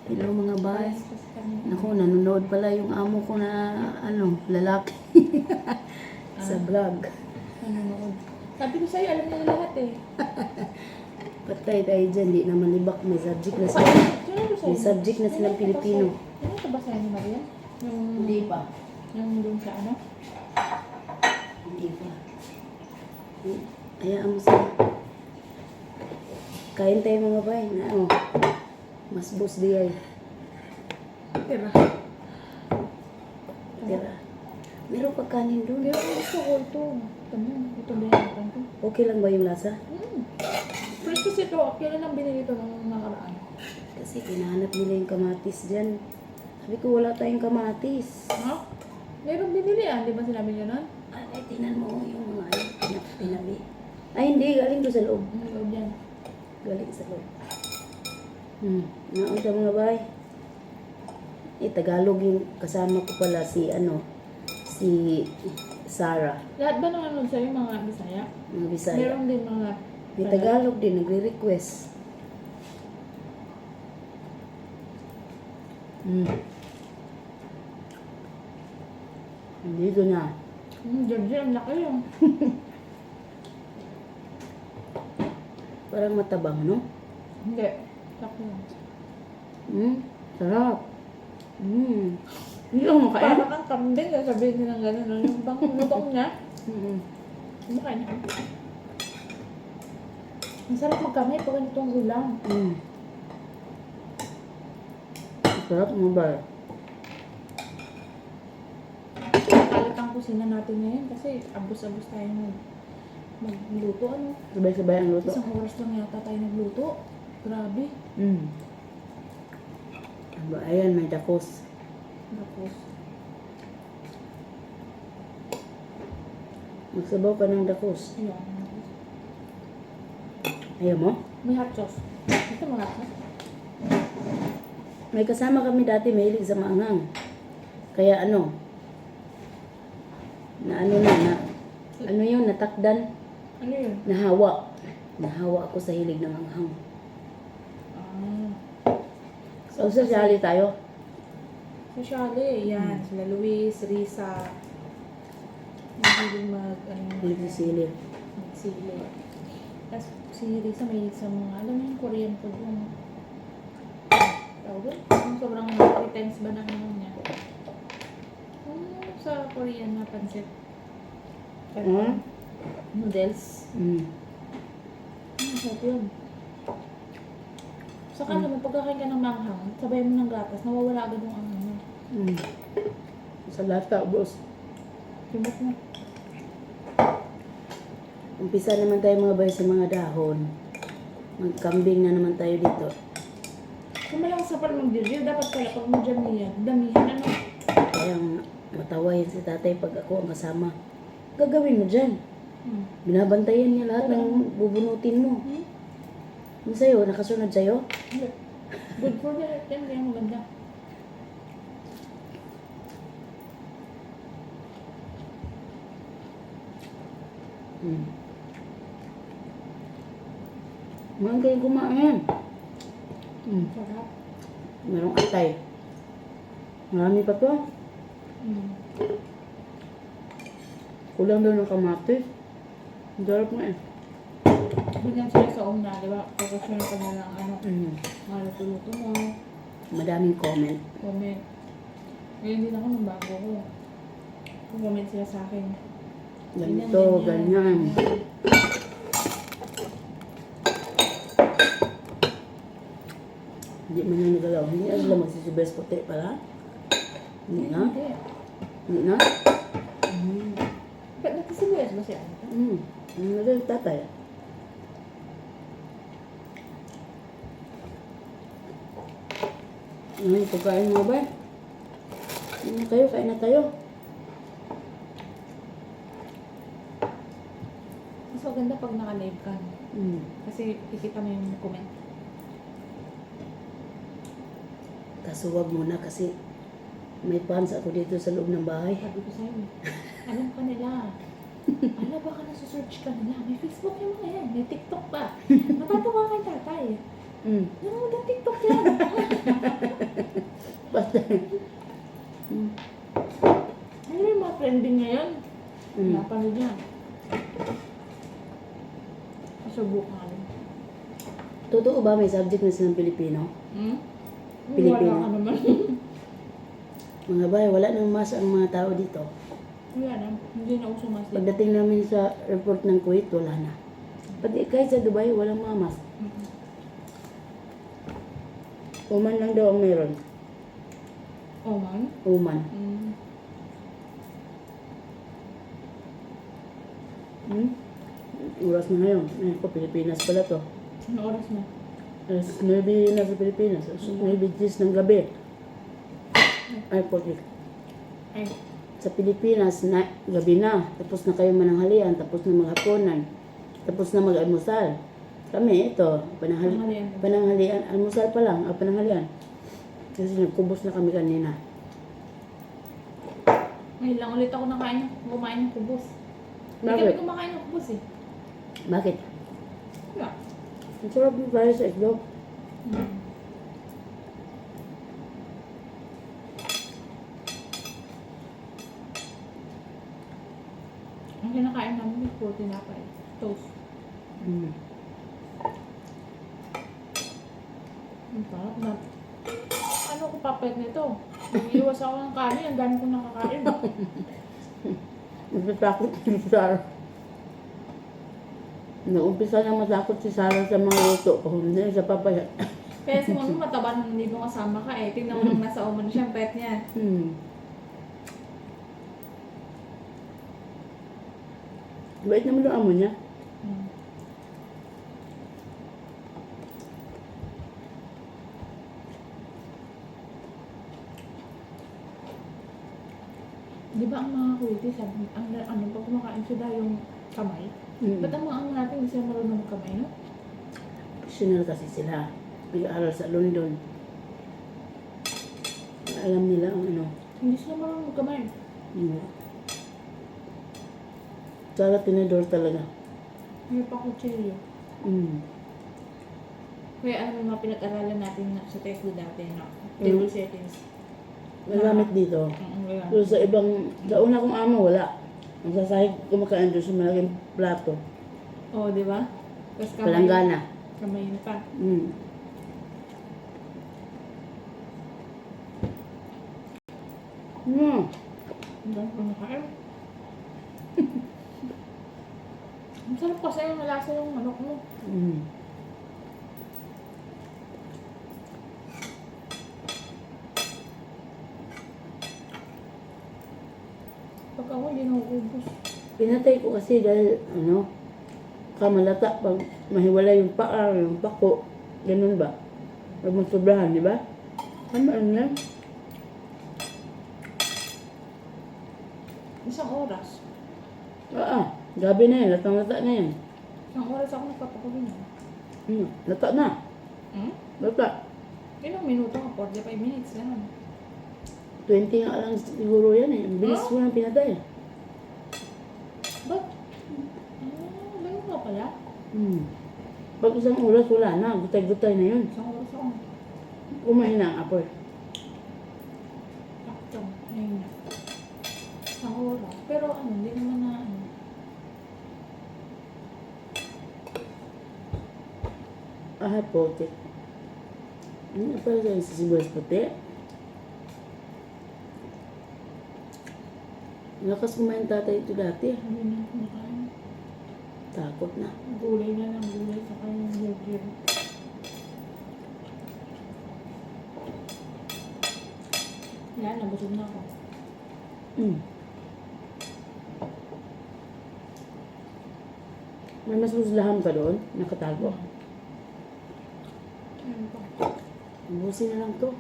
Hello mga bay. Parehas kasi kami. Naku, nanonood pala yung amo ko na lalaki sa vlog. Nanonood. Sabi ko sa'yo, alam nila lahat eh. Patay tayo dyan, di na malibak. May subject na sila. Sino ko sa'yo? May subject na silang Pilipino. Ano ito ba sa'yo ni Maria? Yung, Hindi pa. yung dun sa ano? Hindi pa. Hayaan mo sila. Kain tayo mga bay. Na, mas boss di ay. Tira. Tira. Meron pa kanin doon. Pero gusto ko ito. Ito binalitan ko. Okay lang ba yung lasa? First kasi ito, kailan lang binili ito nung nakaraan. Kasi hinahanap nila yung kamatis dyan. Sabi ko wala tayong kamatis. Ha? Meron binili di ba sinabi niyo nun? Ay, tinan mo yung mga pinabi. Ay, hindi. Galing ko sa loob. Loob yan. Galing sa loob. Naunta mga bay. Tagalog yung kasama ko pala si Sarah. Lahat ba nanonood sa'yo mga Bisaya? Mga Bisaya. Meron din mga May Tagalog din, nagre-request. Dito na. Georgie, ang laki yun. Parang matabang, no? Hindi. Laki yun. Sarap. Hindi ako makain. Parang kang kambing, sabihin nilang gano'n. No? Yung bang lutong niya. Hindi kain niya. Ang sarap magkamay pag ganitong ulam. Sarap mo ba? Kalit ang kusina natin ngayon kasi abos-abos tayo magluto. Sabay-sabay ang luto. Isang oras lang yata tayo nagluto. Grabe. Ayan, may dakos. Tapos, Magsabaw ka ng dakos. yun. Ayaw mo? May hot sauce. Ito mga hot sauce. May kasama kami dati mahilig sa maanghang. Kaya ano yun, natakdan, Ano yun? nahawa. Nahawa ako sa hilig ng anghang. So, sasali tayo. Socially, yan. Sila Luis, Risa. Mahilig Sili. magsili. Tapos si Risa mahilig sa mga, alam mo yung Korean food yung tawag doon? Yung sobrang 3 times ba ng ano niya? Yung sa Korean na pansit. Noodles. Masarap yun. Saka naman, pagkakain ka ng manghang, sabay mo ng gatas, nawawala agad yung anghang mo. Sa lata, boss. Simot mo. Umpisa naman tayo mga bay sa mga dahon. Magkambing na naman tayo dito. Kung malakas pa rin mag-review, dapat pala pag damihan, Kaya matawa yan si tatay pag ako ang kasama. Gagawin mo dyan. Binabantayan niya lahat ng bubunutin mo. Ano sa'yo? Nakasunod sa'yo? Good for the health yan, kaya maganda. Mahal kayo kumain. Sarap. Merong atay. Marami pa to. Kulang daw ng kamatis. Ang sarap nga eh. Bigyan sila sa una, di ba? Pagkasyon ka na lang, mga luto-luto mo, Madaming comment. comment. Ngayon din ako nung bago ko. Comment sila sa akin. Ganito, ganyan. Hindi man yung nagalaw. Hindi na sila magsisibes puti pala. Hindi na? Hindi na? Ba't nagsisibuyas ba siya? Ano na rin tatay? Ano yung pagkain mo ba? Kain na tayo. Mas maganda pag naka-live ka. Kasi kikita mo yung comment. Kaso wag muna kasi may fans ako dito sa loob ng bahay. Sabi ko sa'yo, alam ka nila. Ala, baka nasa-search ka nila. May Facebook yung mga yan. May TikTok pa. Matatawa kay tatay. Nanonood ang TikTok yan. Ano yung mga trending ngayon? Mm. Napanood yan. Subukan. Totoo ba may subject na silang Pilipino? Hmm? Pilipino. Wala ka naman. Mga bay, wala nang mas ang mga tao dito. Wala na. Hindi na uso mas dito. Pagdating namin sa airport ng Kuwait, wala na. Pati kahit sa Dubai, walang mga mask. Mm-mm. Uman lang daw ang meron. Oman? Uman. Mm. Hmm? Oras na ngayon. Ayun ko, Pilipinas pala to. Ano oras na? Alas 9 na sa Pilipinas. Alas 9:10 ng gabi. Ay, 40. Ay. Sa Pilipinas, na, gabi na. Tapos na kayo mananghalian. Tapos na maghapunan. Tapos na mag-almusal. Kami, ito, Panghalian. pananghalian. Almusal pa lang, pananghalian. Kasi nagkubos na kami kanina. Ngayon lang ulit ako kumain ng kubos. Hindi Bakit? kami kumakain ng kubos eh. Bakit? Wala. Ang sarap ng fries sa itlog. Mm. Ang kinakain namin is puro tinapay. Toast. Mm. Ang sarap na. Ano ko papet nito? Iiwas ako ng kanin. Ang dami kong nakakain. Natatakot si Sarah. Naumpisa na matakot si Sarah sa mga luto ko. Hindi sa papaya. Kaya si mami mataba nung hindi mo kasama ka eh. Tingnan mo nung nasa oman siya. Ang pet niya. Hmm. Bait naman yung amo niya. Hmm. Di ba ang mga kuwiti, sabi, ano, pag kumakain sila yung kamay, ba't ang mga ano natin hindi sila marunong magkamay, no? Professional kasi sila. Nag-aaral sa London. Alam nila ang ano. Hindi sila marunong magkamay. Sarah tinidor talaga. May pakutsilyo. Mm. Kaya alam mo yung mga pinag-aralan natin sa TESDA dati na table settings. Nagamit dito. Ganyan. Pero sa una kong amo, wala. Ang sasahig kumakain doon sa malaking plato. Oo, di ba? Tapos kamay. Palanggana. Kamay na pa. Mm. Ang dami ko nakain. Ang sarap kasi yung nalasa yung manok mo. Mm. Pag ako hindi nauubos. Pinatay ko kasi dahil, kamalata pag mahiwala yung paa, yung pako. Ganun ba? Pag magsobrahan, di ba? Ano yan? Isang oras. Gabi na yan. Latang-lata na yan. Isang oras ako nagpapakulo na. Lata na. Hmm? Lata. Ilang minuto ka? 45 minutes lang. 20 nga lang siguro yan eh. Ang bilis ko lang pinatay. Ba't? Ganun ka pala? Pag isang oras, wala na. Gutay-gutay na yun. Isang oras ako. Kumain na ang apoy. Sakto. Ngayon na. Isang oras. Pero hindi naman na Pote. Ano pala sa sibuyas puti? Lakas kumain tatay ito dati. Hindi na ako nakain. Takot na. Gulay na lang. Gulay sa kanyang burger. Yan, nabusog na ako. May mas muslaham ka doon? Nakatago. Ayun pa. Ubusin na lang to.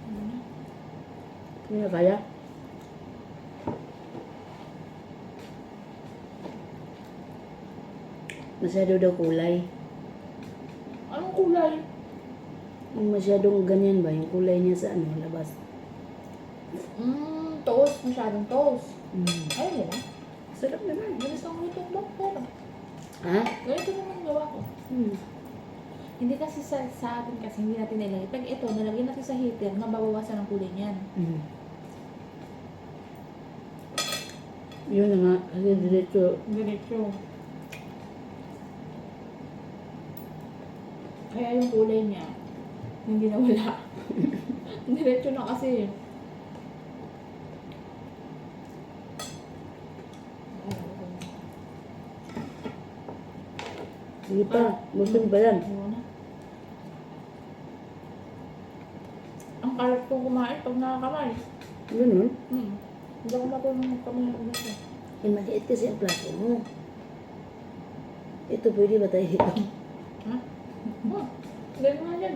Ano na? Hindi na kaya? Masyado daw kulay. Anong kulay? Yung masyadong ganyan ba? Yung kulay niya sa labas. Toast. Masyadong toast. Ayun nila. Sarap naman. Bilis ang lutong ba? Pero, Ha? ganito naman gawa ko. Hindi kasi sa atin kasi hindi natin nilagay. Pag ito, nalagyan natin sa heater, mababawasan ang kulay niyan. Mm. Yun na nga, kasi diretso. Diretso. Kaya yung kulay niya, hindi na wala. Diretso na kasi. Sige pa, gusto mo ba yan? Ayun na. Ang kalat kong kumain pag nakakamay. Ganun. Hindi ako matulong magkamay ng ulit. Eh, maliit kasi ang plato mo. Ito, pwede ba tayo dito? Ha? Ganun nga yan.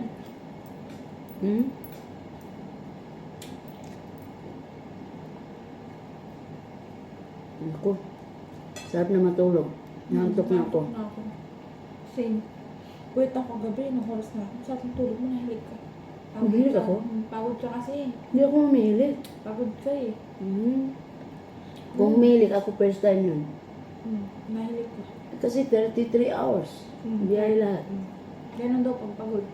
Hmm? Ako. Sarap na matulog. Naantok na ako. Same. Wait ako gabi, nung oras na ako. Sa ating tulog mo, nahilig ka. Nahilig ako? Pagod ka kasi. Hindi ako umihilig. Pagod ka eh. Kung umihilig ako, first time yun. Nahilig ka. Kasi 33 hours. Biyahe lahat. Ganun daw pag pagod.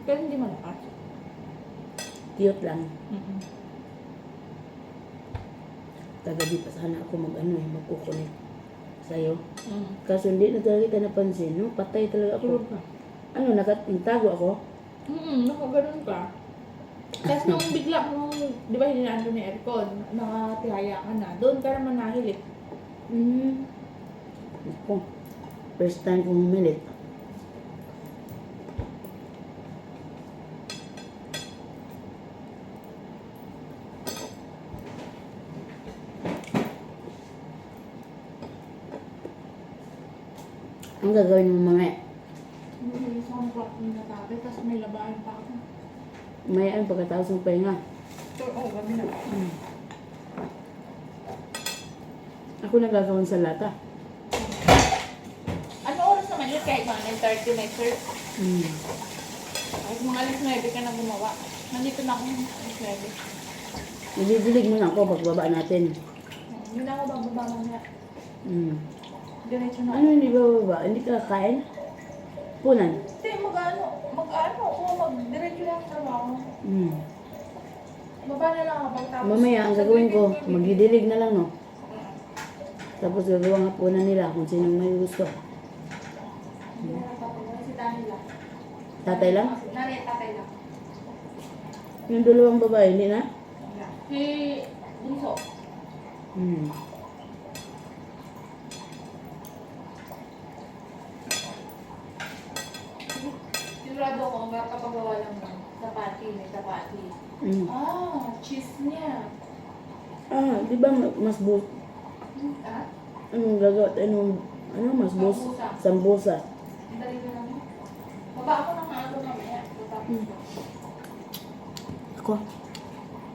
Pero hindi malakas. Cute lang. Kagabi pa sana ako magkukunik sa'yo. Kaso hindi na talaga kita napansin, no? Patay talaga ako. Tulog ka. Ano, nagtago ako? Nakaganon ka. Tapos nung bigla mo, di ba hinaan doon ni aircon, nakatihaya ka na, doon ka naman nahilik. Ako, first time kong humilit. Ang gagawin mo mamaya? Hindi sa clock ni natatay, tapos may labahan pa ako. May ano pagkatapos ng pahinga. So, gabi na. Ako nagagawin sa lata. Ano oras naman yun? Kahit mga 9:30 na sir. Kahit mga alas 9 ka na gumawa. Nandito na ako ng alas 9. Nadidilig mo na ako pagbaba natin. Hindi na ako bababa mamaya. Diretso na. Ano hindi ba baba? Hindi ka kakain? Punan? Hindi, mag-ano ako, mag-diretso lang ang trabaho. Baba na lang ako pagtapos. Mamaya, ang gagawin ko, magdidilig na lang, no? Tapos gagawa nga punan nila kung sinong may gusto. Hindi na napapagawa si Dani lang. Tatay lang? Nanay, tatay lang. Yung dalawang babae, hindi na? Si Bunso. Sigurado ko, makapagawa lang ng tapati, may tapati. Cheese niya. Di ba mas bus? Ah? Anong gagawa? Mas bus? Sambusa. Dali na lang. Baba ako ng ano mamaya. Ako.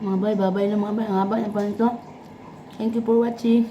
Mga bay, babay na mga bay. Ang haba na pa nito. Thank you for watching.